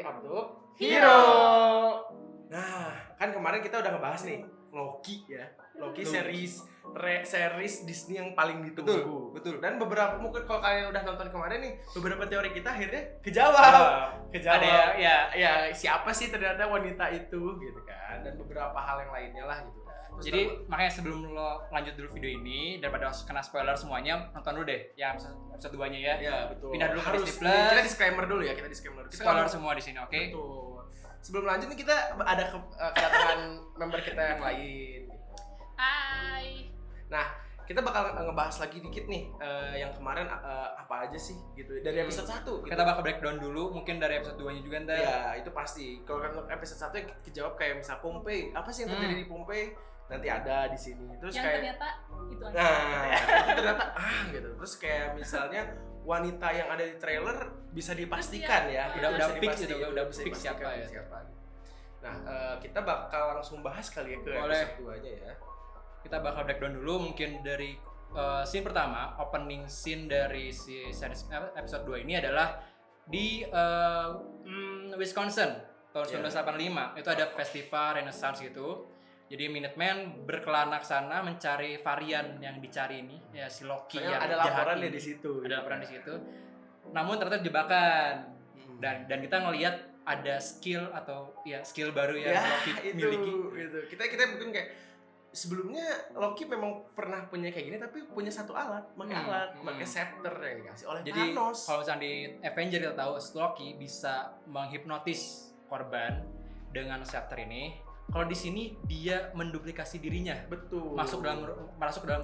Up to Hero. Nah, kan kemarin kita udah ngebahas nih Loki ya. Loki series Disney yang paling ditunggu. Betul. Dan beberapa mungkin kalau kalian udah nonton kemarin nih, beberapa teori kita akhirnya kejawab. Ada Ya siapa sih ternyata wanita itu gitu kan. Dan beberapa hal yang lainnya lah gitu kan. Terus Jadi makanya sebelum lo lanjut dulu video ini, daripada kena spoiler semuanya, nonton dulu deh yang episode 2-nya ya. ya betul. Pindah dulu ke Harus Disney Plus. kita disclaimer dulu ya, kita disclaimer. Kita Spoiler nggak mau- semua di sini, oke? Betul. Sebelum lanjut nih kita ada kedatangan member kita yang lain. Hai. Nah, kita bakal ngebahas lagi dikit nih yang kemarin apa aja sih gitu dari episode 1 gitu. Kita bakal breakdown dulu, mungkin dari episode 2-nya juga ntar. Ya, itu pasti. Kalau kan episode 1 kejawab kayak misal Pompei, apa sih yang terjadi di Pompei? Nanti ada di sini. Terus Yang kayak ternyata itu aja. nah, itu ternyata gitu. Terus kayak misalnya wanita yang ada di trailer bisa dipastikan ya. Udah Bisa fix dipastikan, gitu, udah bisa fix dipastikan siapa ya. siapa. Nah, kita bakal langsung bahas kali ya ke Boleh. episode 2-nya ya. Kita bakal breakdown dulu mungkin dari scene pertama, opening scene dari si series episode 2 ini adalah di Wisconsin tahun 1985. Itu ada festival Renaissance gitu. Jadi Minutemen berkelana ke sana mencari varian yang dicari ini, ya si Loki Soalnya yang ada jahat laporan ini. ya di situ. Ada laporan di situ. Namun ternyata jebakan. Hmm. Dan kita ngelihat ada skill atau ya skill baru yang Loki itu, miliki. Gitu. Kita mungkin kayak sebelumnya Loki memang pernah punya kayak gini tapi punya satu alat, pakai scepter yang dikasih oleh Jadi Thanos. kalau misalnya di Avenger kita tahu Loki bisa menghipnotis korban dengan scepter ini. Kalau di sini dia menduplikasi dirinya, Betul. masuk dalam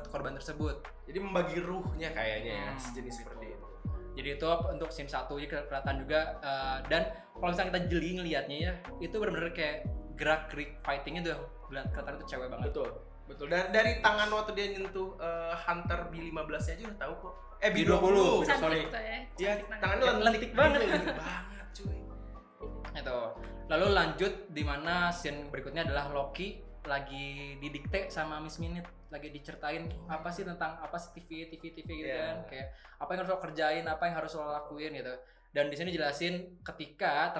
korban tersebut. Jadi membagi ruhnya kayaknya ya, Hmm. sejenis seperti itu. Jadi itu untuk scene 1 jadi kelihatan juga dan kalau misalnya kita jeli ngelihatnya ya, itu benar-benar kayak gerak-gerik fightingnya tuh kelihatan itu cewek banget. Betul. Dan dari tangan waktu dia nyentuh Hunter B15 aja udah tahu kok. B20. Cantik sorry. tuh ya. Iya, Cantik tangannya Ya, lentik banget. Lentik banget, cuy. Itu. Lalu lanjut di mana scene berikutnya adalah Loki lagi didikte sama Miss Minute, lagi diceritain apa sih tentang apa sih TV gitu Yeah. kan, kayak apa yang harus lo kerjain, apa yang harus lo lakuin gitu. Dan di sini jelasin ketika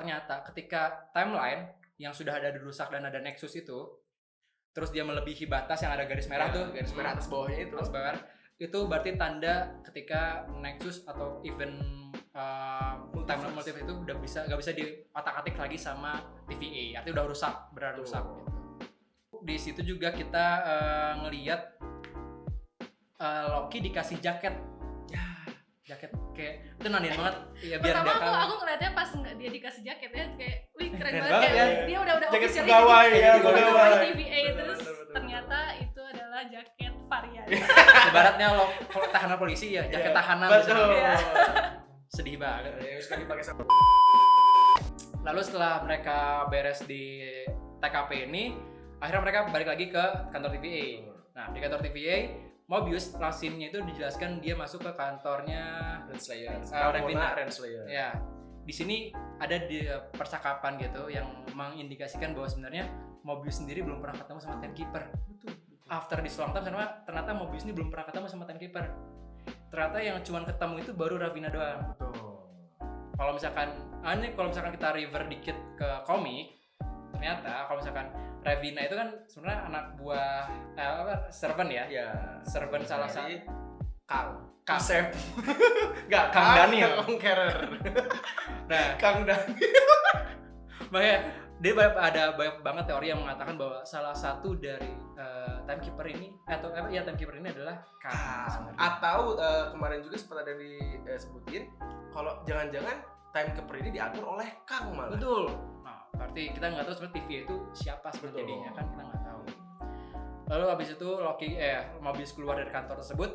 timeline yang sudah ada dirusak dan ada Nexus itu, terus dia melebihi batas yang ada garis merah tuh, garis merah atas bawahnya itu. atas bawah, itu berarti tanda ketika Nexus atau event timeline multiverse itu udah gak bisa diotak-atik lagi sama TVA, artinya udah rusak, benar Betul. rusak gitu. Di situ juga kita ngelihat Loki dikasih jaket kayak itu nandain banget ya biar Pertama dia aku ngeliatnya pas dia dikasih jaket ya kayak wih keren Keren banget banget kayak ya. dia udah Jaket officially pegawai jadi ya, pegawai pegawai. TVA terus Betul. ternyata itu adalah jaket varian. ibaratnya lo kalau tahanan polisi ya jaket Iya, tahanan betul. misalnya. Iya. Sedih banget. Ya, suka dipakai sama. Lalu setelah mereka beres di TKP ini, akhirnya mereka balik lagi ke kantor TVA. Nah, di kantor TVA, Mobius scene-nya itu dijelaskan dia masuk ke kantornya Renslayer. Ravina. Renslayer. ya. Di sini ada di percakapan gitu yang mengindikasikan bahwa sebenarnya Mobius sendiri belum pernah ketemu sama Timekeeper. Betul. After di long time ternyata Mobius ini belum pernah ketemu sama Timekeeper. Ternyata yang cuman ketemu itu baru Ravina doang. Betul. Kalau misalkan kita river dikit ke komik, ternyata kalau misalkan Ravina itu kan sebenarnya anak buah servant ya. Iya. Servant salah satu Dari Kang Kang. Asep. Enggak, Kang Daniel. Conqueror. Nah, Kang Daniel. makanya dia ada banyak banget teori yang mengatakan bahwa salah satu dari Timekeeper ini Timekeeper ini adalah Kang. Atau kemarin juga sempat ada disebutin kalau jangan-jangan Timekeeper ini diatur oleh Kang malah. Betul. Nah, berarti kita nggak tahu sebenarnya TV itu siapa Betul. sebenarnya jadinya kan kita nggak tahu. Lalu habis itu Mobius keluar dari kantor tersebut.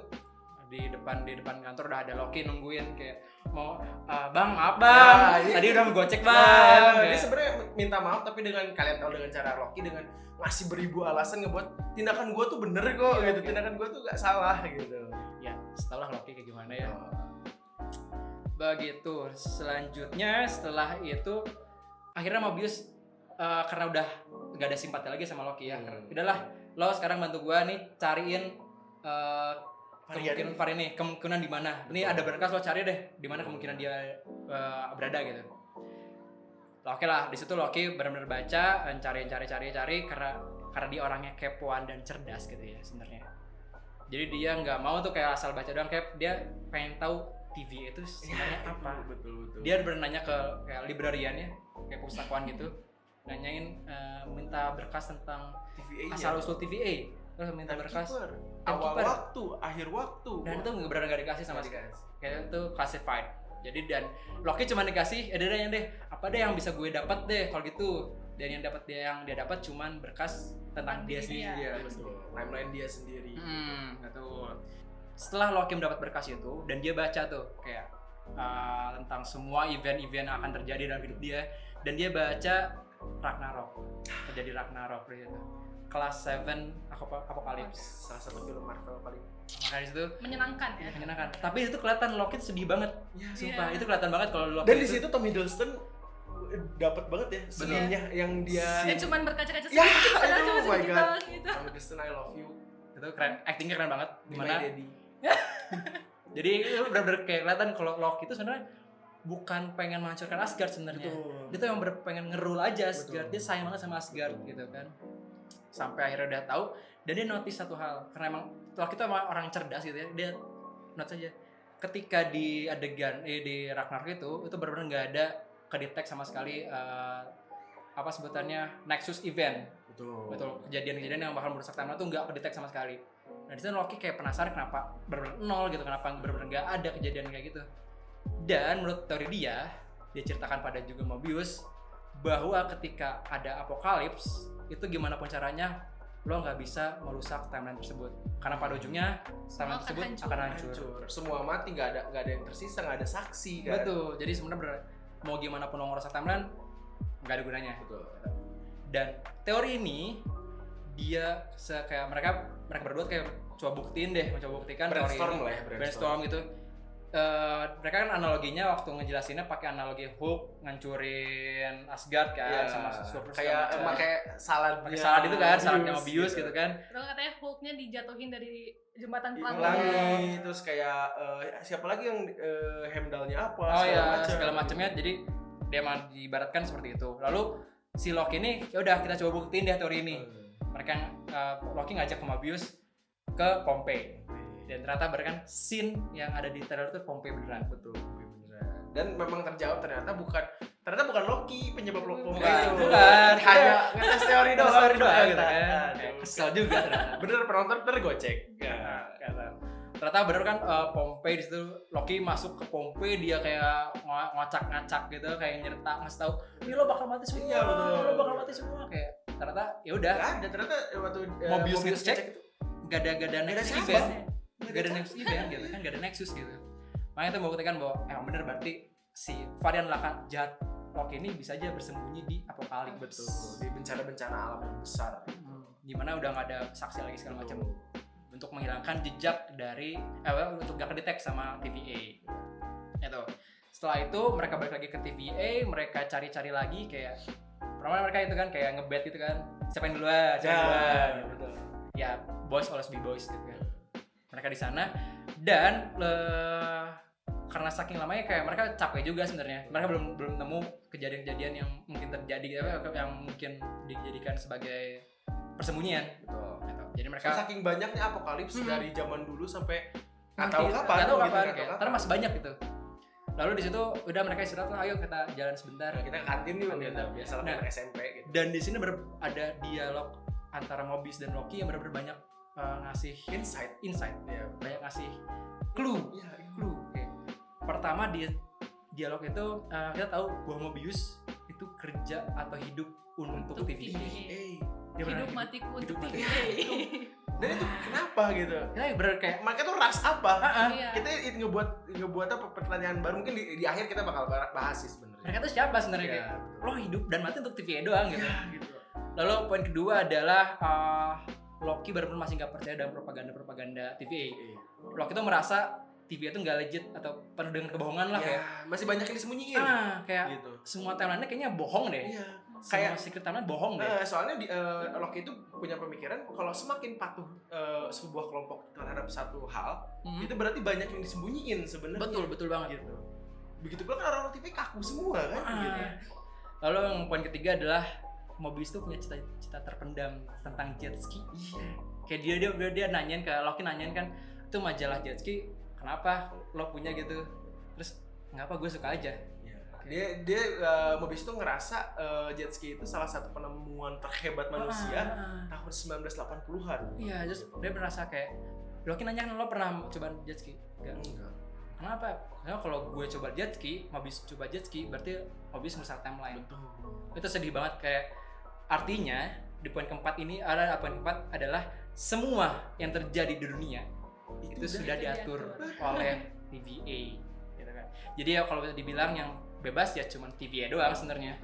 Di depan kantor udah ada Loki nungguin kayak mau bang maaf bang Nah, tadi udah ngegocek Nah, bang. dia sebenarnya minta maaf tapi dengan kalian tahu dengan cara Loki dengan ngasih beribu alasan ngebuat tindakan gue tuh bener kok gitu, tindakan gue tuh gak salah gitu. Ya setelah Loki kayak gimana ya. Begitu. Selanjutnya setelah itu akhirnya Mobius karena udah gak ada simpati lagi sama Loki ya. Udahlah, lo sekarang bantu gua nih cariin kemungkinan di mana. Ini ada berkas, lo cari deh di mana kemungkinan dia berada gitu. Oke lah, di situ Loki benar-benar baca, cari karena dia orangnya kepoan dan cerdas gitu ya sebenarnya. Jadi dia nggak mau tuh kayak asal baca doang, kayak dia pengen tahu TVA itu sebenarnya apa. Betul. Dia nanya ke kayak librarian ya, kayak perpustakaan gitu, nanyain minta berkas tentang TVA asal usul TVA, terus minta berkas awal Timekeeper. waktu, akhir waktu. dan itu benar-benar nggak dikasih sama sekali. Kayak itu classified. Jadi dan Loki cuma dikasih deh apa deh yang bisa gue dapat deh kalau gitu, dan yang dia dapat cuman berkas tentang dia sendiri. Iya, betul. Timeline dia sendiri. Betul. Setelah Loki mendapat berkas itu dan dia baca tuh kayak tentang semua event-event yang akan terjadi dalam hidup dia, dan dia baca Ragnarok, terjadi Ragnarok gitu. Kelas 7 Apocalypse, Salah satu film Marvel paling makanya itu Menyenangkan ya. menyenangkan. Tapi itu kelihatan Loki tuh sedih banget. Sumpah, Iya. itu kelihatan banget kalau Loki. dan di situ Tom Hiddleston dapat banget ya scene-nya yang dia Cuman berkaca-kaca Ya, sedikit, padahal aduh, cuma oh my sedikit God. doang gitu. Tom Hiddleston I love you. itu keren, actingnya keren banget. Be Gimana? my daddy. Jadi itu benar-benar kayak kelihatan kalau Loki itu sebenarnya bukan pengen menghancurkan Asgard sebenarnya. Dia tuh yang pengen ngerul aja Asgard. Dia sayang banget sama Asgard gitu kan. Sampai akhirnya udah tahu dan dia notice satu hal, karena emang Loki itu emang orang cerdas gitu ya. Dia notice aja ketika di adegan di Ragnarok itu benar-benar nggak ada kedetek sama sekali apa sebutannya Nexus event. Betul, kejadian-kejadian yang bakal merusak timeline tuh nggak kedetek sama sekali. Nah di situ Loki kayak penasaran kenapa benar-benar nol gitu, kenapa benar-benar nggak ada kejadian kayak gitu. Dan menurut teori dia ceritakan pada juga Mobius bahwa ketika ada apokalips itu gimana pun caranya lo nggak bisa merusak timeline tersebut, karena pada ujungnya timeline tersebut akan hancur. Semua mati, nggak ada yang tersisa, nggak ada saksi kan. Betul, jadi sebenarnya mau gimana pun lo ngerusak timeline nggak ada gunanya. Betul. Dan teori ini dia kayak mereka berdua kayak mencoba buktikan Brainstorm teori lah ya, ini. Brainstorm gitu. Mereka kan analoginya waktu ngejelasinnya pakai analogi Hulk ngancurin Asgard kan, sama Super kayak pakai salad itu kan, saladnya Mobius gitu kan. Terus katanya Hulknya dijatuhin dari jembatan Pelangi, pelangi. terus kayak siapa lagi yang Heimdallnya apa? Oh iya, segala macamnya. Jadi dia emang diibaratkan seperti itu. Lalu si Loki ini ya udah kita coba buktiin deh teori ini. Mereka Loki ngajak ke Mobius ke Pompeii. Dan ternyata kan scene yang ada di trailer itu Pompeii beneran. Betul, beneran. Dan memang terjawab ternyata bukan Loki penyebab Pompeii. Bukan. Hanya ngetes teori doang. Teori doang gitu kan. Aduh. Kesel juga ternyata. Bener, penonton tergocek. Ternyata bener kan Pompeii di situ Loki masuk ke Pompeii, dia kayak ngacak-ngacak gitu, kayak ngasih tahu, "Ini lo bakal mati semua." Iya, betul. Lo bakal mati semua kayak ternyata ya udah. Nggak ada, ternyata waktu Mobius ngecek itu gak ada Nexus siapa. event. Gak ada Nexus event gitu kan, gak ada Nexus gitu. Makanya itu membuktikan bahwa emang bener berarti si varian jahat Loki ini bisa aja bersembunyi di Apokalips. betul, di bencana-bencana alam yang besar. Dimana udah gak ada saksi lagi segala macam untuk menghilangkan jejak dari untuk gak kedetek sama TVA. Itu. Setelah itu mereka balik lagi ke TVA, mereka cari-cari lagi kayak pertama mereka itu kan kayak ngebet gitu kan, siapa yang duluan, Betul. ya boys always be boys gitu kan. Mereka di sana dan karena saking lamanya kayak mereka capek juga sebenarnya. Mereka belum nemu kejadian-kejadian yang mungkin terjadi yang mungkin dijadikan sebagai persembunyian. Betul. Gitu. Jadi mereka Saking banyaknya apokalips dari zaman dulu sampai nggak nanti- tahu kapan. nggak tahu gitu, kapan, nggak kayak, tahu karena masih banyak gitu. Lalu di situ udah mereka istirahat lah, ayo kita jalan sebentar. Nah, kita ke kantin yuk Kantin. gitu. Biasa lah Nah. anak SMP gitu. Dan di sini ada dialog antara Mobius dan Loki yang benar-benar banyak ngasih Insight. ya, banyak ngasih clue. Iya, Clue. Oke. Pertama di dialog itu kita tahu bahwa Mobius itu kerja atau hidup untuk Untuk TVA. TVA. Dia benar Hidup matiku untuk mati. TVA. Dan itu kenapa gitu? Kita bener kayak Mereka tuh ras apa? Iya. Kita itu ngebuat apa pertanyaan baru, mungkin di akhir kita bakal bahas sih sebenarnya. mereka tuh siapa sebenarnya kayak Iya, lo hidup dan mati untuk TVA doang gitu. Ya, gitu. Lalu poin kedua adalah Loki benar-benar masih nggak percaya dengan propaganda TVA. Loki tuh merasa TVA itu nggak legit atau penuh dengan kebohongan lah Ya, kayak masih banyak yang disembunyiin. kayak Gitu. semua timeline-nya kayaknya bohong deh. Iya. Semua secret timeline bohong deh. Soalnya Loki itu punya pemikiran kalau semakin patuh sebuah kelompok terhadap satu hal, itu berarti banyak yang disembunyiin sebenarnya. Betul banget. Gitu. Begitu pula kan orang TV kaku semua kan. Gitu. Lalu yang poin ketiga adalah Mobius tuh punya cita-cita terpendam tentang jet ski. Kayak dia nanyain ke Loki, nanyain kan itu majalah jet ski kenapa lo punya gitu, terus ngapa gue suka aja. Dia Mobius tuh ngerasa jet ski itu salah satu penemuan terhebat manusia tahun 1980-an. Iya, terus dia merasa kayak Loki nanya kan lo pernah coba jet ski? Enggak. Kenapa? Karena kalau gue coba jet ski, Mobius coba jet ski, berarti Mobius ngerusak timeline. Betul. Itu sedih banget, kayak artinya di poin keempat ini poin keempat adalah semua yang terjadi di dunia itu sudah diatur oleh TVA gitu kan. Jadi ya kalau dibilang yang bebas ya cuman TVA doang sebenarnya.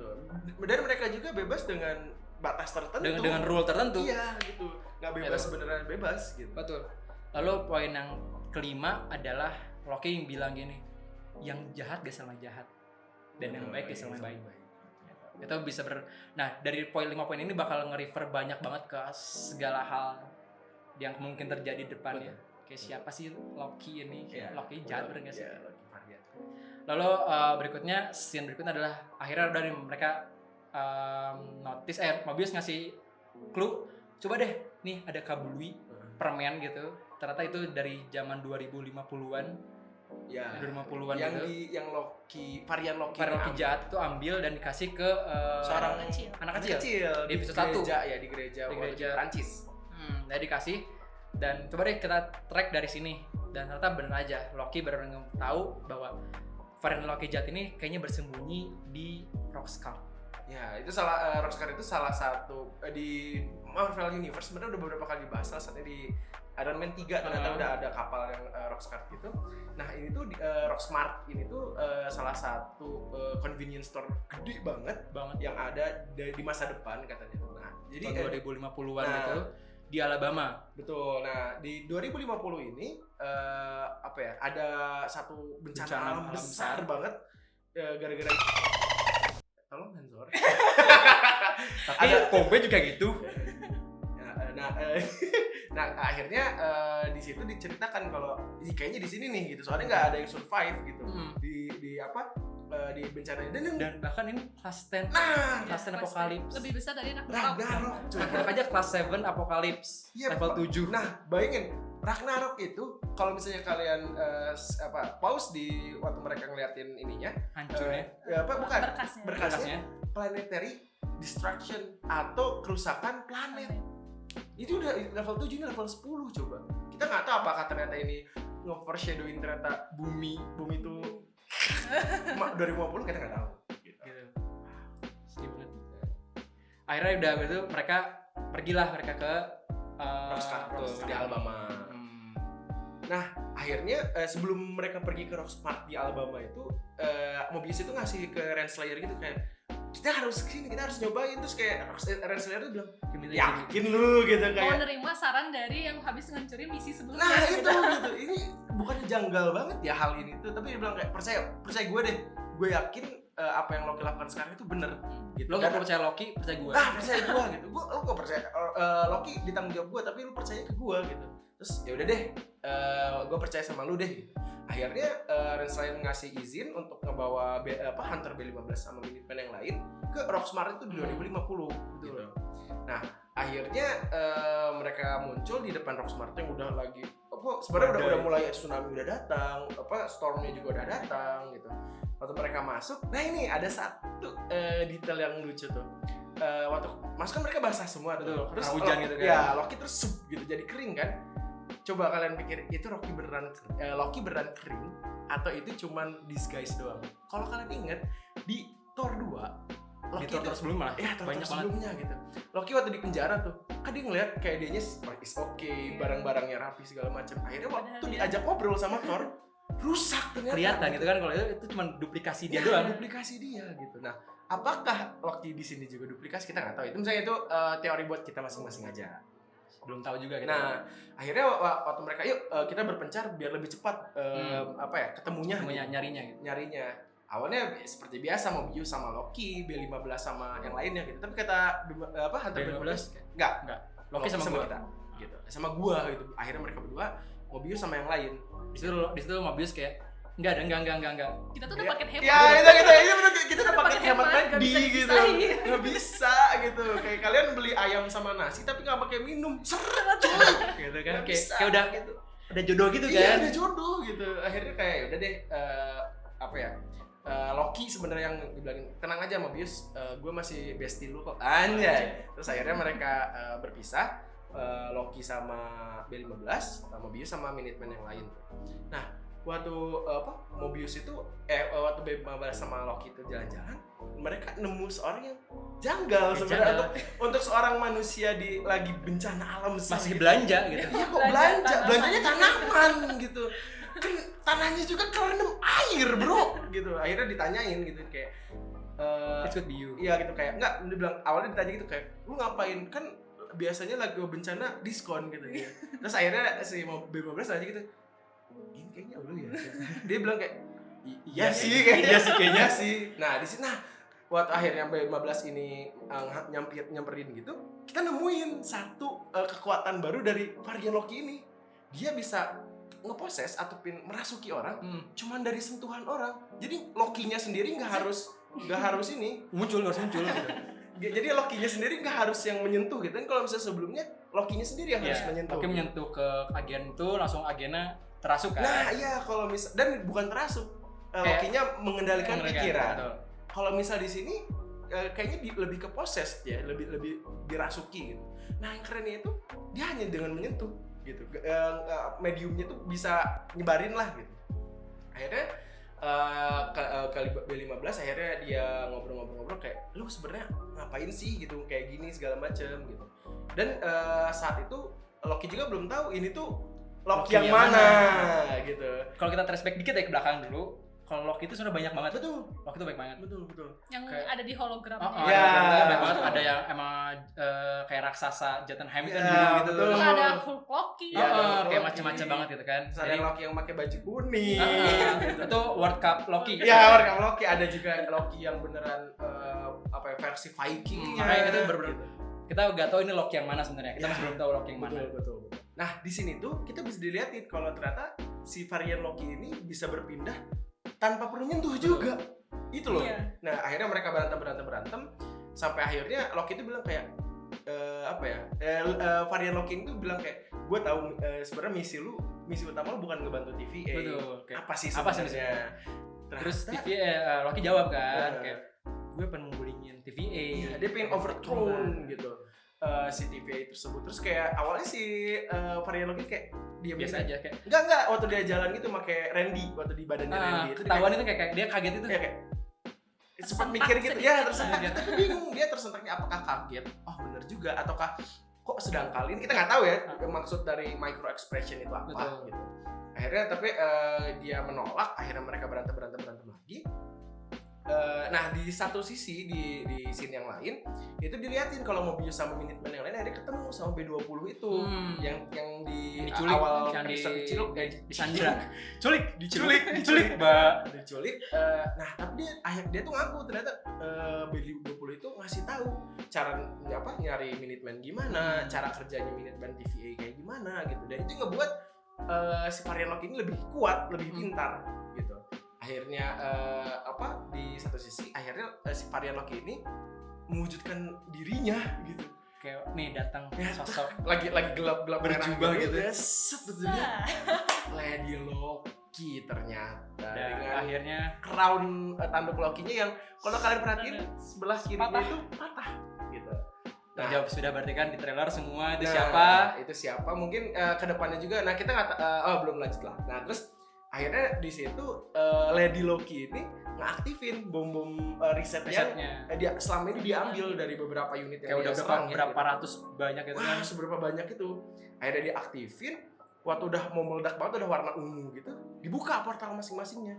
Dan mereka juga bebas dengan batas tertentu. Dengan rule tertentu. Iya gitu. Nggak bebas beneran bebas gitu. Betul. Lalu poin yang kelima adalah Loki yang bilang gini, yang jahat gak sama jahat dan yang baik gak sama baik. Itu bisa nah dari poin 5 poin ini bakal nge-refer banyak banget ke segala hal yang mungkin terjadi di depannya. Kayak siapa sih Loki ini? Loki jahat bener gak sih? Lalu berikutnya, scene berikutnya adalah akhirnya udah nih mereka notice, Mobius ngasih clue, coba deh nih ada kabului permen gitu, ternyata itu dari zaman 2050-an. Ya, 2050-an yang gitu. yang Loki, varian Loki jahat itu ambil dan dikasih ke seorang anak kecil di episode 1 gereja, ya di gereja Prancis. Nah dikasih, dan coba deh kita track dari sini, dan ternyata bener aja Loki baru tahu bahwa varian Loki jahat ini kayaknya bersembunyi di Rockstar. Ya, itu Rockstar itu salah satu di Marvel Universe sebenarnya udah beberapa kali dibahas, salah satunya di Iron Man 3 ternyata udah ada kapal yang Rockstar gitu. Nah, ini tuh Rocksmart ini tuh salah satu convenience store gede banget yang ada di masa depan katanya. Nah, jadi 2050-an gitu di Alabama. Betul. Nah, di 2050 ini ada satu bencana alam besar banget gara-gara tolong sensor. Tapi Kobe juga gitu. Nah akhirnya di situ diceritakan kalau kayaknya di sini nih gitu, soalnya nggak ada yang survive gitu di bencana ini dan bahkan ini kelas 10 kelas 10 Apokalips lebih besar dari Ragnarok. Ragnarok aja kelas 7 Apokalips level 7. Nah bayangin Ragnarok itu kalau misalnya kalian pause di waktu mereka ngeliatin ininya hancurnya berkasnya planetary destruction atau kerusakan planet. Itu udah level 7, ini level 10 coba. Kita nggak tahu apakah ternyata ini nge-foreshadowing ternyata bumi itu 2050 kita nggak tahu. Gitu. Akhirnya udah gitu mereka ke Rockstar di Alabama. Nah akhirnya sebelum mereka pergi ke Rocksmart di Alabama itu Mobius itu ngasih ke Renslayer gitu kayak kita harus kesini, kita harus nyobain. Terus kayak Renslayer tuh bilang yakin lu gitu kayak mau nerima saran dari yang habis ngancurin misi sebelumnya. Nah itu gitu, ini bukannya janggal banget ya hal ini tuh, tapi dia bilang kayak percaya gue deh, gue yakin apa yang Loki lakukan sekarang itu bener gitu. Lo gak percaya Loki, percaya gue. Nah percaya gue gitu, lo gak percaya Loki ditanggung jawab gue, tapi lu percaya ke gue gitu. Terus ya udah deh, gue percaya sama lu deh gitu. Akhirnya Renslayer ngasih izin untuk ngebawa Hunter B15 sama Minutemen yang lain ke Rocksmart itu di 2050 gitu. Nah akhirnya mereka muncul di depan Rocksmart yang udah lagi sebenarnya udah mulai tsunami udah datang, stormnya juga udah datang gitu. Waktu mereka masuk, nah ini ada satu detail yang lucu tuh. Waktu masuk kan mereka basah semua tuh. Terus hujan gitu kan. Ya, Loki terus gitu jadi kering kan. Coba kalian pikir itu Loki beneran kering atau itu cuman disguise doang? Kalau kalian inget di Thor 2 Loki di Thor sebelumnya banyak sebelumnya gitu. Loki waktu di penjara tuh, kan dia ngeliat kayak dianya is okay, barang-barangnya rapi segala macam. Akhirnya waktu diajak ngobrol sama Thor, rusak ternyata. Kelihatan gitu kan kalau itu cuma duplikasi dia doang. Duplikasi dia gitu. Nah, apakah Loki di sini juga duplikasi? Kita nggak tahu. Itu misalnya itu teori buat kita masing-masing aja. Belum tahu juga gitu. Nah, akhirnya waktu mereka kita berpencar biar lebih cepat ketemunya nyarinya gitu. Nyarinya. Awalnya seperti biasa Mobius sama Loki, B15 sama yang lainnya gitu. Tapi kata Hunter B15 enggak. Loki sama kita gitu. Sama gua gitu. Akhirnya mereka berdua Mobius sama yang lain. Di situ Mobius kayak Enggak ada, enggak. Kita tuh udah paket hemat. Ya itu bener, kita udah pakai paket hemat hemat, nggak McD bisa gitu. dipisahin. Nggak bisa gitu. Kayak kalian beli ayam sama nasi tapi nggak pakai minum. Seret cuy. gitu kan. Nggak Kayak bisa, kayak udah gitu. ada jodoh gitu Iya, kan. ada jodoh gitu. Akhirnya kayak udah deh apa ya? Loki sebenarnya yang dibilangin tenang aja Mobius, gue masih bestie lu kok. Anjay. Terus akhirnya mereka berpisah. Loki sama B15, Mobius sama Minutemen yang lain. Nah, waktu Mobius itu waktu B15 sama Loki itu jalan-jalan, mereka nemu seorang yang janggal sebenarnya untuk seorang manusia lagi bencana alam besar Masih gitu. belanja gitu. Iya kok belanjanya tanaman gitu. Kan tanahnya juga kerendam air, bro. Gitu. Akhirnya ditanyain gitu kayak It could be you. iya gitu kayak enggak, dia bilang awalnya ditanya gitu kayak lu ngapain, kan biasanya lagi bencana diskon gitu ya. Terus akhirnya si B15 nanya gitu, ini kayaknya lu ya. Dia bilang kayak iya sih kayaknya sih. Nah di sini waktu akhirnya B15 ini nyamperin gitu, kita nemuin satu kekuatan baru dari varian Loki ini. Dia bisa ngeposes atau merasuki orang cuman dari sentuhan orang. Jadi Loki-nya sendiri nggak harus ini Muncul gitu. jadi Loki-nya sendiri nggak harus yang menyentuh gitu kan. Kalau misalnya sebelumnya Loki-nya sendiri yang harus menyentuh. Loki menyentuh ke agen itu, langsung agennya terasuk kan. Nah iya, kalau misal dan bukan terasuk, Loki-nya mengendalikan pikiran. Kalau misal di sini kayaknya lebih ke poses ya, lebih dirasuki gitu. Nah yang kerennya itu dia hanya dengan menyentuh gitu, mediumnya tuh bisa nyebarin lah gitu. Akhirnya kali B15 akhirnya dia ngobrol-ngobrol kayak lu sebenarnya ngapain sih gitu, kayak gini segala macem gitu. Dan saat itu Loki juga belum tahu ini tuh Loki yang mana gitu. Kalau kita flashback dikit ya ke belakang dulu, kalau Loki itu sebenarnya banyak banget. Betul. Loki itu banyak banget. Betul. Yang Kayak- ada di hologramnya. Ya. Banyak banget. Ada yang emang kayak raksasa Jotunheim kan Ya, dulu gitu. betul. Terus ada Hulk Loki. Iya, ada kayak Loki. macam-macam banget gitu kan. Terus ada Loki yang pakai baju kuning. Itu World Cup Loki. Ya, orang Loki ada juga Loki yang beneran versi Viking-nya. Makanya itu bener-bener kita nggak tahu ini Loki yang mana sebenarnya. Kita masih belum tahu Loki yang mana. Betul. Nah, di sini tuh kita bisa dilihatin kalau ternyata si varian Loki ini bisa berpindah tanpa perlu nyentuh juga. Itu loh. Iya. Nah, akhirnya mereka berantem sampai akhirnya Loki itu bilang kayak varian Loki itu bilang kayak gue tahu sebenarnya misi utama lu bukan ngebantu TVA. Betul. Kayak, Apa sih apa sih sebenarnya? terus Ternyata- TVA Loki jawab kan kayak gue pengen menggulingin TVA. Iya, dia pengen overthrow gitu si TVA tersebut. Terus kayak awalnya si varian Loki kayak dia Biasa aja kayak enggak waktu dia jalan gitu pakai Randy waktu di badannya Randy itu ketahuan itu kayak dia kaget itu. ya kayak sempat Tersentak mikir gitu sedikit. ya, tersentak tapi bingung dia tersentaknya apakah kaget bener juga ataukah kok sedang kali ini kita nggak tahu ya maksud dari micro expression itu apa. Betul. Gitu. Akhirnya tapi dia menolak, akhirnya mereka berantem lagi. Nah di satu sisi di scene yang lain itu diliatin kalau Mobius sama Minutemen yang lain akhirnya ketemu sama B20 itu yang di Diculik, awal yang episode disandra. diculik Mbak. diculik. Nah tapi dia tuh ngaku ternyata B20 itu ngasih tahu cara nyari Minutemen gimana, cara kerjanya Minutemen TVA kayak gimana gitu, dan itu ngebuat si varian Loki ini lebih kuat, lebih pintar gitu. Akhirnya di satu sisi akhirnya si varian Loki ini mewujudkan dirinya gitu. Kayak nih datang Ya, sosok lagi gelap-gelap berjubah merah gitu. ya, set gitu dia. Nah, Lady Loki ternyata dan dengan akhirnya crown tanduk Loki-nya yang kalau kalian perhatiin sebelah kirinya Patah. itu patah gitu. terjawab sudah berarti kan di trailer semua itu Nah, siapa. Itu siapa? Mungkin kedepannya juga. Nah kita nggak belum lanjut lah. Nah terus akhirnya di situ Lady Loki ini ngaktifin bom risetnya. Dia selama ini diambil dari beberapa unit Kayak yang udah dia serang, berapa gitu. ratus banyak itu kan. Wah, seberapa banyak itu. Akhirnya diaktifin. Waktu udah mau meledak banget, udah warna ungu gitu, dibuka portal masing-masingnya.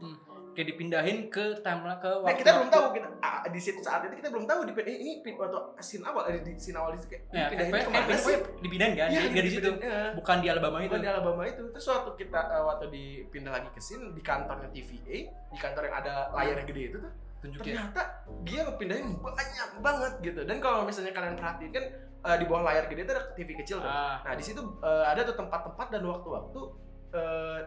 Kayak dipindahin ke timeline ke Nah kita belum tahu di situ saat itu kita belum tahu ini waktu scene awal di scene awal itu kayak ya, pindahinnya kemana sih? dipindahin kan, Iya, dia di situ. dipindahin, Bukan di Alabama itu. bukan di Alabama itu. Terus waktu dipindah lagi ke scene di kantornya TVA, di kantor yang ada layar yang gede itu tuh, Tunjukin. ternyata dia ngepindahin banyak banget gitu. Dan kalau misalnya kalian perhatiin kan di bawah layar gede itu ada TV kecil tuh. Nah di situ ada tuh tempat-tempat dan waktu-waktu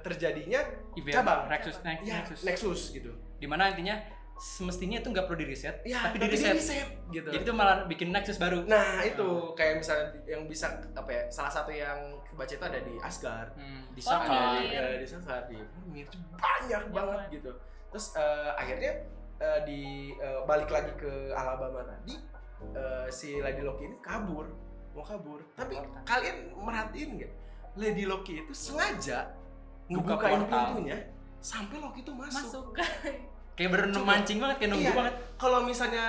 terjadinya Event cabang. Nexus, Ya, Nexus. Nexus gitu. Dimana intinya semestinya itu nggak perlu di reset, Ya, tapi di reset. gitu. Jadi itu malah bikin Nexus baru. Nah itu kayak misalnya yang bisa apa ya, salah satu yang kebaca itu ada di Asgard, Di Oh, Saka. iya. di Asgard, di Vormir itu banyak banget gitu. Terus akhirnya balik lagi ke Alabama tadi, si Lady Loki ini mau kabur. Tapi kalian merhatiin nggak? Lady Loki itu sengaja Buka ngebukain portal. pintunya sampai Loki itu masuk. Kayak bener mancing banget, kayak nunggu Iya. banget. Kalau misalnya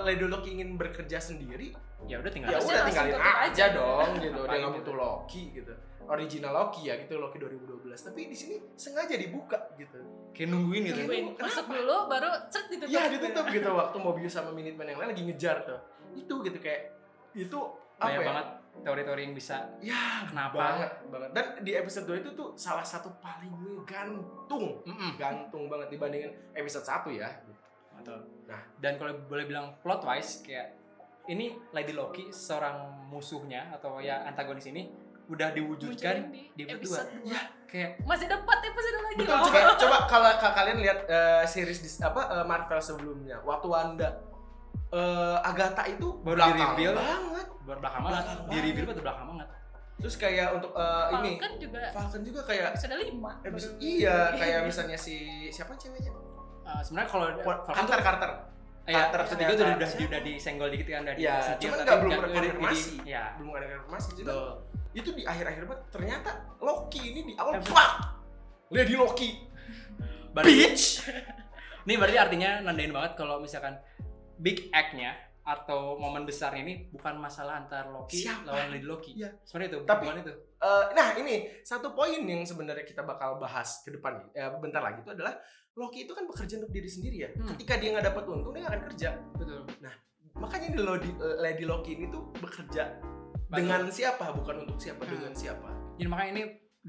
Lady Loki ingin bekerja sendiri, Ya udah tinggal. ya Harusnya udah langsung tinggalin tutup aja aja. dong gitu. Dia Ngapain nggak gitu. butuh Loki gitu. Original Loki ya gitu, Loki 2012. Tapi di sini sengaja dibuka gitu. Kayak nungguin gitu. Tungguin, masuk dulu baru cek ditutup. Ya ditutup gitu waktu Mobius sama Minuteman yang lain lagi ngejar tuh. Itu gitu kayak itu apa Banyak ya? banget teori-teori yang bisa. Ya, Kenapa? banget. Dan di episode 2 itu tuh salah satu paling gantung. Gantung banget dibandingin episode 1 ya. Betul. Nah. Dan kalau boleh bilang plot wise kayak ini Lady Loki seorang musuhnya atau ya antagonis ini udah diwujudkan Munculin di episode episode 2. 2. Ya, kayak Masih ada 4 episode lagi Betul, loh. coba kalau kalian lihat series Marvel sebelumnya, waktu Wanda Agatha itu Baru belakang di-reveal. banget. baru belakang banget. Belakang Di banget. review tuh belakang banget. Terus kayak untuk ini Falcon juga Falcon juga kayak episode 5. iya kayak misalnya siapa ceweknya? Sebenarnya kalau Falcon tuh Carter. ya Carter episode 3 tuh ternyata. udah disenggol dikit kan, udah Iya, disentil, cuman tapi nggak belum nggak terkonfirmasi. Ya, Belum ada konfirmasi juga. betul. Itu di akhir-akhir banget ternyata Loki ini di awal Episode- fuck. Lady Loki. Berarti Bitch. ini berarti artinya nandain banget kalau misalkan big act-nya atau momen besarnya ini bukan masalah antar Loki Siapa? lawan Lady Loki. Iya. Sebenarnya itu, Tapi- bukan itu. Nah ini satu poin yang sebenarnya kita bakal bahas ke depan bentar lagi itu adalah Loki itu kan bekerja untuk diri sendiri ya. Ketika dia nggak dapat untung dia nggak akan kerja. Betul. Makanya Lady Loki ini tuh bekerja Betul. dengan siapa, bukan untuk siapa, dengan siapa. Jadi makanya ini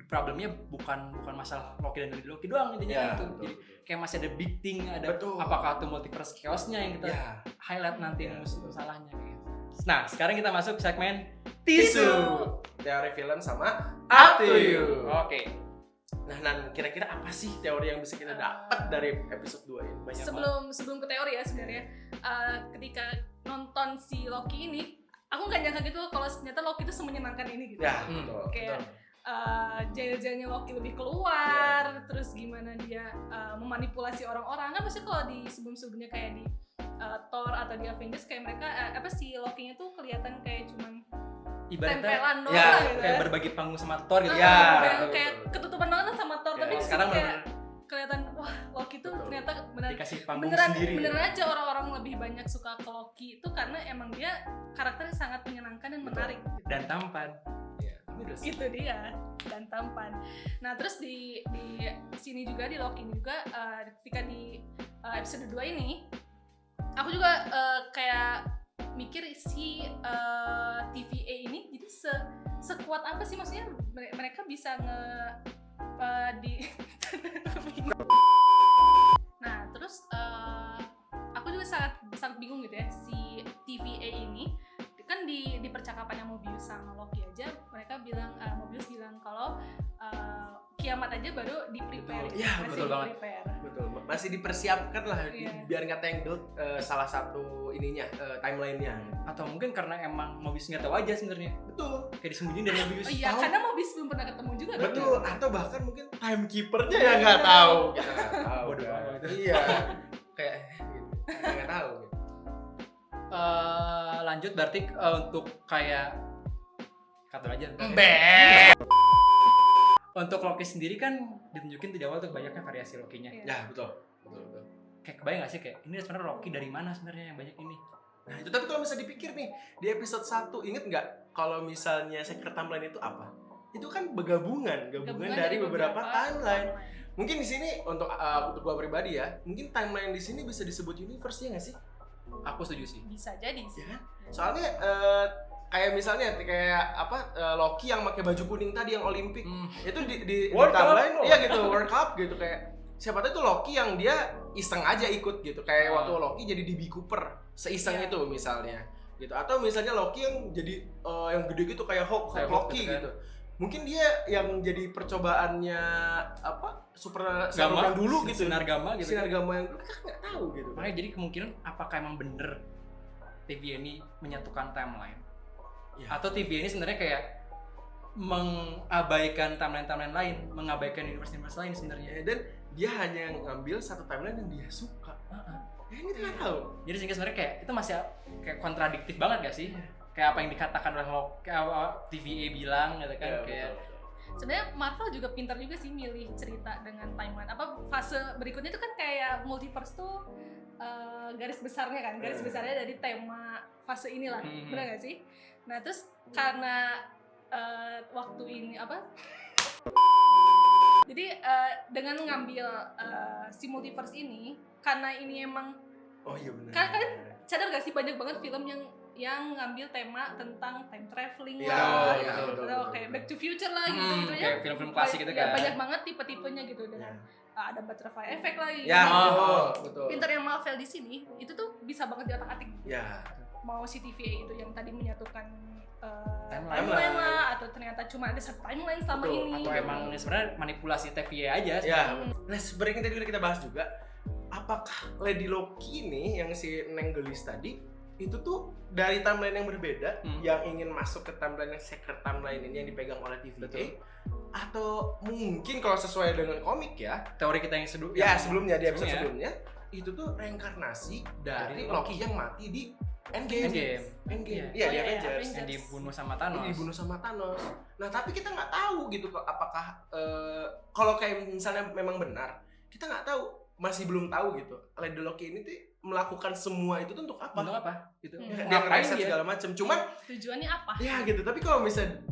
problemnya bukan masalah Loki dan Lady Loki doang intinya itu. Jadi kayak masih ada big thing, ada Betul. apakah itu multiverse chaos-nya yang kita Ya. highlight nanti Ya, masalahnya kayak gitu. Nah, sekarang kita masuk segmen Tisu. tisu. Teori film sama Up to you. Oke. Nah, Nan, kira-kira apa sih teori yang bisa kita dapat dari episode 2 ini? Banyak banget. Sebelum ke teori ya sebenarnya, ketika nonton si Loki ini, aku nggak nyangka gitu kalau ternyata Loki itu semenyenangkan ini gitu. Ya, Hmm. betul. Kayak jail-jailnya Loki lebih keluar, terus gimana dia memanipulasi orang-orang. Kan pasti kalau di sebelum-sebelumnya kayak di Thor atau di Avengers kayak mereka si Loki-nya tuh kelihatan kayak cuman Ibaratnya tempelan doang ya, gitu. kayak berbagi panggung sama Thor gitu. Ya, kayak, betul, kayak betul. ketutupan banget sama Thor, Ya, tapi di sini sekarang kayak benar-benar kelihatan wah Loki tuh Betul. ternyata benar dikasih panggung beneran sendiri. beneran aja orang-orang lebih banyak suka ke Loki itu karena emang dia karakternya sangat menyenangkan dan Betul. menarik gitu. Dan tampan. Ya, ini udah Itu dia, dan tampan. Nah terus di sini juga di Loki ini juga ketika di episode 2 ini aku juga kayak mikir si TVA ini jadi sekuat apa sih, maksudnya mereka bisa di nah terus aku juga sangat bingung gitu ya, si TVA ini kan di percakapannya Mobius sama Loki aja mereka bilang Mobius bilang kalau kiamat aja baru di prepare. Betul. Iya, betul banget. betul. Masih dipersiapkan lah Iya. biar nggak tangled salah satu ininya timelinenya. Atau mungkin karena emang Mobius nggak tahu aja sebenarnya. Betul. Kayak disembunyiin dari Mobius. Oh iya, Tahu. karena Mobius belum pernah ketemu juga kan? Betul. Atau bahkan mungkin timekeepernya yang nggak tahu. Kita nggak tahu. Bodoh kan. amat. Iya. Kayak gitu. Kita nggak tahu. Gitu. Lanjut berarti untuk kayak kata aja. Untuk Loki sendiri kan ditunjukin di awal tuh banyaknya variasi Loki-nya. Iya. Ya betul. Betul. Kayak kebayang gak sih kayak ini sebenarnya Loki dari mana sebenarnya yang banyak ini? Nah itu tapi kalau misalnya dipikir nih di episode 1 inget nggak kalau misalnya secret timeline itu apa? Itu kan gabungan dari beberapa timeline. Mungkin di sini untuk gua pribadi ya, mungkin timeline di sini bisa disebut universe ya nggak sih? Aku setuju sih. Bisa jadi sih. Ya kan? Soalnya kayak misalnya Loki yang pakai baju kuning tadi yang Olimpik itu di World Cup timeline loh. iya gitu World Cup gitu kayak siapa tahu itu Loki yang dia iseng aja ikut gitu kayak waktu Loki jadi DB Cooper seiseng Iya. itu misalnya gitu atau misalnya Loki yang jadi yang gede gitu kayak Hulk Kayak Hulk Loki gitu kan. gitu mungkin dia yang jadi percobaannya apa super serum Gamma yang dulu gitu, sinar gamma gitu. sinar gamma yang dulu kita kan nggak tahu gitu. Makanya jadi kemungkinan apakah emang bener TVA ini menyatukan timeline? Ya. Atau TVA ini sebenarnya kayak mengabaikan timeline lain, mengabaikan universe lain sebenarnya. Ya, dan dia hanya ngambil satu timeline yang dia suka. Ya kita nggak tahu. Jadi sehingga sebenarnya kayak itu masih kayak kontradiktif banget gak sih? Kayak apa yang dikatakan oleh TVA bilang gitu kan, Ya, kayak betul. Sebenarnya Marvel juga pintar juga sih milih cerita dengan timeline. Apa fase berikutnya itu kan kayak multiverse tuh garis besarnya kan, garis besarnya dari tema fase inilah, benar gak sih? Nah terus karena waktu ini apa? Jadi dengan ngambil si multiverse ini, karena ini emang Oh iya benar. kalian sadar gak sih banyak banget film yang ngambil tema tentang time traveling Iya, lah, iya, atau betul, kayak betul. Back to Future lah gitu gitu ya. kayak film-film klasik gitu kan. Banyak banget tipe-tipenya gitu dengan ada butterfly effect lagi. Ya, Oh, betul. Pinternya Marvel di sini itu tuh bisa banget diatak-atik. Ya. Mau si TVA itu yang tadi menyatukan Timeline. timeline lah, atau ternyata cuma ada satu timeline selama Betul, ini. atau emang ini sebenarnya manipulasi TVA aja Ya. sebenarnya. Nah, sebenarnya tadi udah kita bahas juga, apakah Lady Loki nih yang si Neng gelis tadi itu tuh dari timeline yang berbeda yang ingin masuk ke timeline yang secret timeline ini yang dipegang oleh TVA? Betul. Atau mungkin kalau sesuai dengan komik ya, Teori kita yang sebelumnya di episode sebelumnya. sebelumnya itu tuh reinkarnasi dari Dari Loki yang mati di Endgame. Endgame. Iya, di Oh, iya, Avengers. Avengers. yang dibunuh sama Thanos. Ini dibunuh sama Thanos. Nah, tapi kita nggak tahu gitu kok apakah kalau kayak misalnya memang benar, kita nggak tahu, masih belum tahu gitu. Lady Loki ini tuh melakukan semua itu tuh untuk apa? Untuk apa? Gitu. Ya, dia Ngapain ngereset dia? segala macam. Cuman Tujuannya apa? ya gitu. Tapi kalau misalnya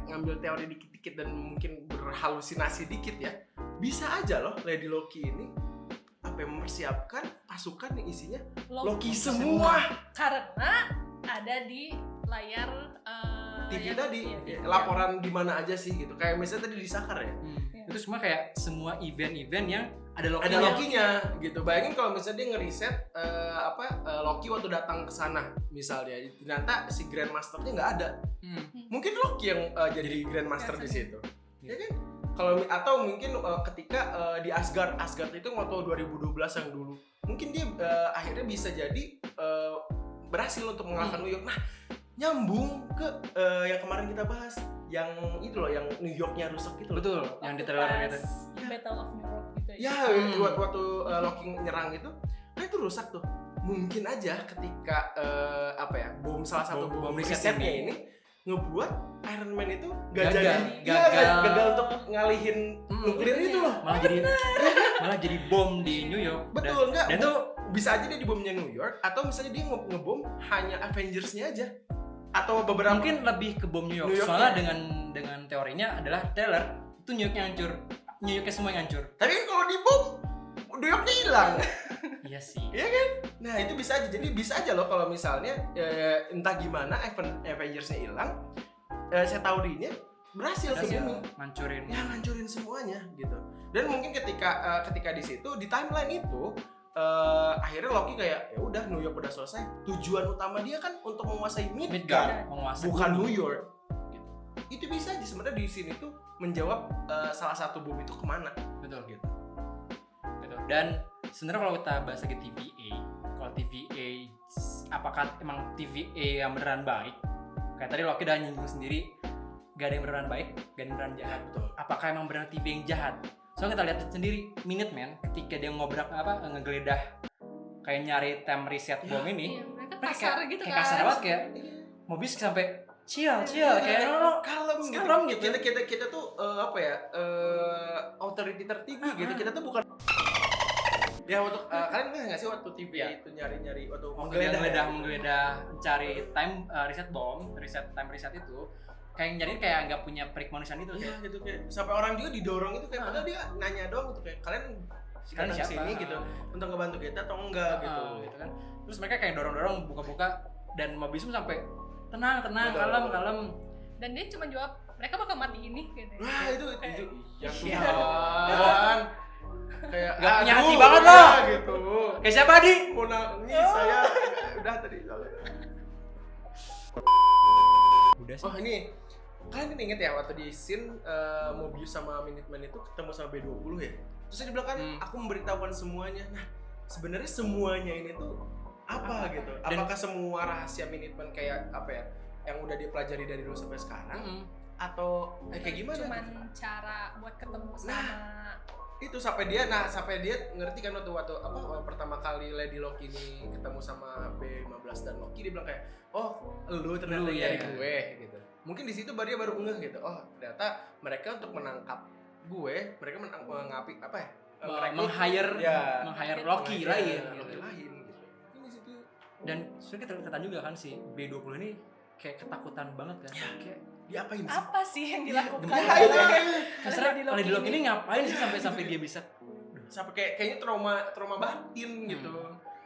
ngambil teori dikit-dikit dan mungkin berhalusinasi dikit ya, bisa aja loh Lady Loki ini mempersiapkan pasukan yang isinya Loki semua. Karena ada di layar TV yang- tadi iya, TV. laporan di mana aja sih gitu. Kayak misalnya tadi di Sakar ya. Itu semua kayak semua event-event yang ada Ada Loki-nya. Loki-nya gitu. Bayangin kalau misalnya dia ngeriset Loki waktu datang ke sana misalnya, ternyata si Grandmaster-nya nggak ada. Mungkin Loki yang jadi Grandmaster di situ. Ya kan? Kalau atau mungkin ketika di Asgard itu waktu 2012 yang dulu. Mungkin dia akhirnya bisa jadi berhasil untuk mengalahkan New York. Nah, nyambung ke yang kemarin kita bahas, yang itu loh, yang New York-nya rusak gitu loh. Betul, yang di trailer gitu. Battle of New York gitu Ya, waktu Loki nyerang itu, kan itu rusak tuh. Mungkin aja ketika bom salah satu bom risetnya ini ngebuat Iron Man itu gagal untuk ngalihin nuklir itu loh. Malah jadi bom di New York. Betul, enggak? Dan itu Bisa aja dia di bomnya New York, atau misalnya dia ngebom hanya Avengers-nya aja, atau beberapa. mungkin lebih ke bom New York. New York-nya. Soalnya dengan teorinya adalah trailer itu New Yorknya hancur. New Yorknya semua yang hancur. Tapi kan kalau dibom New Yorknya hilang. Iya sih. Iya kan? Nah, itu bisa aja. Jadi bisa aja loh kalau misalnya entah gimana Avengers-nya hilang, saya tahu dirinya berhasil si bumi. Ngancurin. Ya, ngancurin semuanya gitu. Dan mungkin ketika di situ di timeline itu akhirnya Loki kayak ya udah, New York udah selesai. Tujuan utama dia kan untuk menguasai Midgard, menguasai bukan bumi. New York. Gitu. Itu bisa aja sebenarnya di sini tuh menjawab salah satu bom itu kemana. Betul gitu. Dan sebenarnya kalau kita bahas lagi TVA, kalau TVA apakah emang TVA yang beneran baik? Kayak tadi Loki udah nyinggung sendiri, gak ada yang beneran baik, gak ada yang beneran jahat. Betul. Apakah emang beneran TVA yang jahat? Soalnya kita lihat sendiri Minuteman ketika dia ngobrak ngegeledah kayak nyari time reset bom ini, Iya, mereka mereka kasar gitu kayak kan. kasar banget, kayak mobil sampai chill kayak kalem gitu. kalem gitu. Kita tuh authority tertinggi gitu. Kita tuh bukan ya waktu kalian nggak sih waktu TV Ya. itu nyari waktu menggeledah mencari time reset bom, time reset itu kayak nyari kayak nggak punya kemanusiaan itu Iya kayak. gitu, kayak sampai orang juga didorong itu kayak padahal dia nanya doang gitu, kayak kalian Kalian datang siapa? sini gitu untuk ngebantu kita atau enggak gitu. Gitu kan. Terus mereka kayak dorong-dorong buka-buka dan mobil semua sampai tenang, Betul. kalem. Dan dia cuma jawab mereka bakal mati ini gitu. Wah, itu ya Iya. Tuhan. Kayak Nggak punya aduh, hati banget ya, loh. gitu. Kayak siapa Di? Mau nangis saya udah tadi soalnya. Udah sih. Oh, ini kalian ini inget ya waktu di scene Mobius sama Minuteman itu ketemu sama B20 ya? Terus dia bilang kan, aku memberitahukan semuanya. Nah, sebenarnya semuanya ini tuh apa gitu? Apakah semua rahasia Minuteman kayak apa ya? Yang udah dia pelajari dari dulu sampai sekarang? Atau kayak gimana? Cuman gitu? cara buat ketemu sama Itu sampai dia ngerti kan waktu apa pertama kali Lady Loki ini ketemu sama B15 dan Loki, dia bilang kayak, oh lu ternyata nyari gue gitu. Mungkin di situ dia baru ngeh gitu, oh ternyata mereka untuk menangkap gue, mereka mengapi apa ya, meng-hire Loki lain gitu. Ini di situ. Dan sebenarnya kelihatan juga kan si B20 ini kayak ketakutan banget kan, kayak diapain sih? apa sih yang dilakukan? Terserah Lady Loki ini ngapain sih sampai dia bisa sampai kayaknya trauma batin gitu.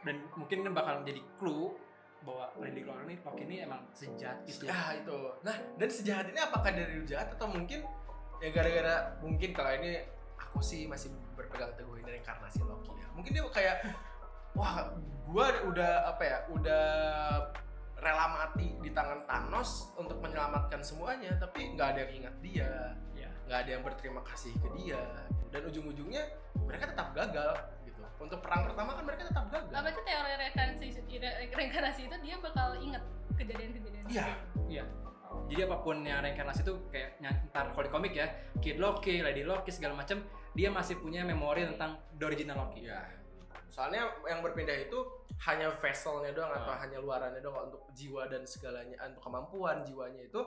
Dan mungkin bakal menjadi clue bahwa Lady Loki ini emang sejahat itu. Itu. Nah, dan sejahat ini apakah dari jahat atau mungkin ya gara-gara mungkin kalau ini aku sih masih berpegang teguh ini reinkarnasi Loki ya. Mungkin dia kayak wah, gua udah rela mati di tangan Thanos untuk menyelamatkan semuanya, tapi nggak ada yang ingat dia, nggak ada yang berterima kasih ke dia, dan ujung-ujungnya mereka tetap gagal gitu. Untuk perang pertama kan mereka tetap gagal. Berarti teori reinkarnasi itu dia bakal ingat kejadian-kejadian. Iya. Jadi apapun yang reinkarnasi itu kayak ntar kalau di komik ya, Kid Loki, Lady Loki segala macam, dia masih punya memori tentang the original Loki. Iya. Soalnya yang berpindah itu hanya vesselnya doang atau hanya luarannya doang, untuk jiwa dan segalanya, untuk kemampuan jiwanya itu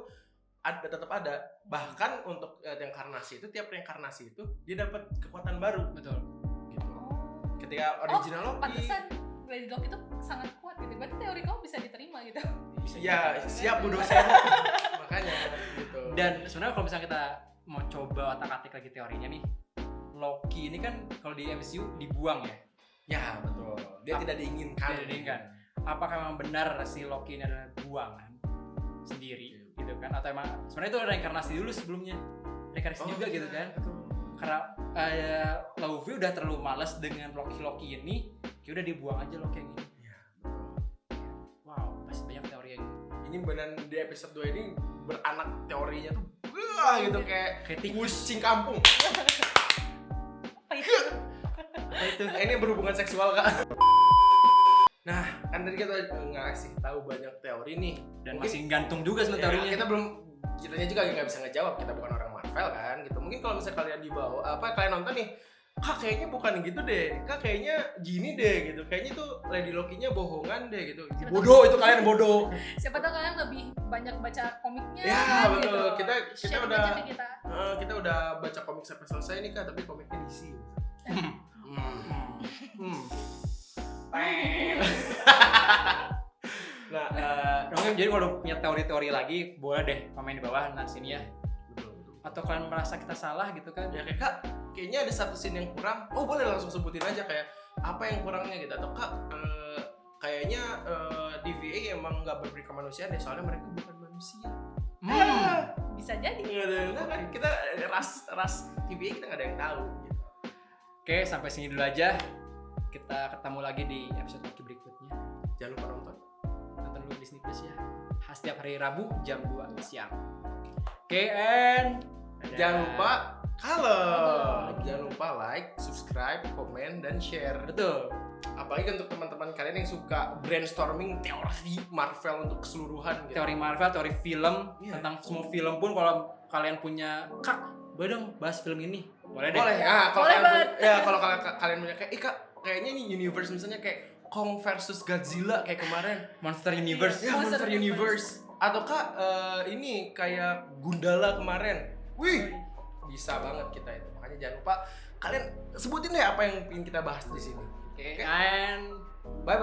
tetap ada. Bahkan untuk reinkarnasi itu, tiap reinkarnasi itu dia dapat kekuatan baru. Betul. Gitu. Ketika original Loki. Pantesan Lady Loki itu sangat kuat gitu. Berarti teori kamu bisa diterima gitu. Iya, siap Bu dosen. Makanya gitu. Dan sebenarnya kalau misalnya kita mau coba otak-atik lagi teorinya nih, Loki ini kan kalau di MCU dibuang ya. Ya betul. Dia tidak diinginkan. Apakah memang benar si Loki ini adalah buangan sendiri gitu kan? Atau emang sebenarnya itu reinkarnasi dulu sebelumnya? Reinkarnasi juga gitu kan? Karena Luffy udah terlalu malas dengan Loki ini, ya udah dibuang aja Loki yang ini. Iya. Wow, pasti banyak teori yang ini benar di episode 2 ini beranak teorinya tuh. Wah gitu kayak kucing kampung. Apa itu? Ini berhubungan seksual Kak. Nah, kan tadi kita ngasih tahu banyak teori nih, dan masih gantung juga sebenarnya teorinya. Kitanya juga nggak bisa ngejawab, kita bukan orang Marvel kan gitu. Mungkin kalau misalnya kalian kalian nonton nih, Kak kayaknya bukan gitu deh, Kak kayaknya gini deh gitu, kayaknya tuh Lady Loki-nya bohongan deh gitu. Bodoh, itu kalian bodoh. Siapa tahu kalian lebih banyak baca komiknya. Ya betul, gitu. kita udah baca komik sampai selesai nih Kak, tapi komiknya DC. Nah, jadi kalau punya teori-teori lagi boleh deh komen di bawah nanti sini ya. betul. Atau kalian merasa kita salah gitu kan? Ya kayak Kak, kayaknya ada satu scene yang kurang. Oh boleh langsung sebutin aja kayak apa yang kurangnya gitu. Atau Kak, kayaknya TVA emang nggak berberi kemanusiaan deh, soalnya mereka bukan manusia. Bisa jadi. Nah kan kita ras TVA kita nggak ada yang tahu. Gitu. Oke, sampai sini dulu aja. Kita ketemu lagi di episode Loki berikutnya. Jangan lupa nonton dulu Disney Plus ya. Setiap hari Rabu jam 2 siang. Oke, and jangan lupa like, subscribe, komen, dan share. Betul. Apalagi untuk teman-teman kalian yang suka brainstorming teori Marvel untuk keseluruhan gitu. Teori Marvel, teori film, tentang semua film pun kalau kalian punya, Kak, boleh dong bahas film ini. Boleh deh. Boleh. Kalau kalian punya kayak Kak, kayaknya nih universe misalnya kayak Kong versus Godzilla kayak kemarin, Monster Universe. Ya, Monster Universe. Atau Kak, ini kayak Gundala kemarin. Wih, bisa banget kita itu. Makanya jangan lupa kalian sebutin deh apa yang ingin kita bahas di sini. Oke, and bye.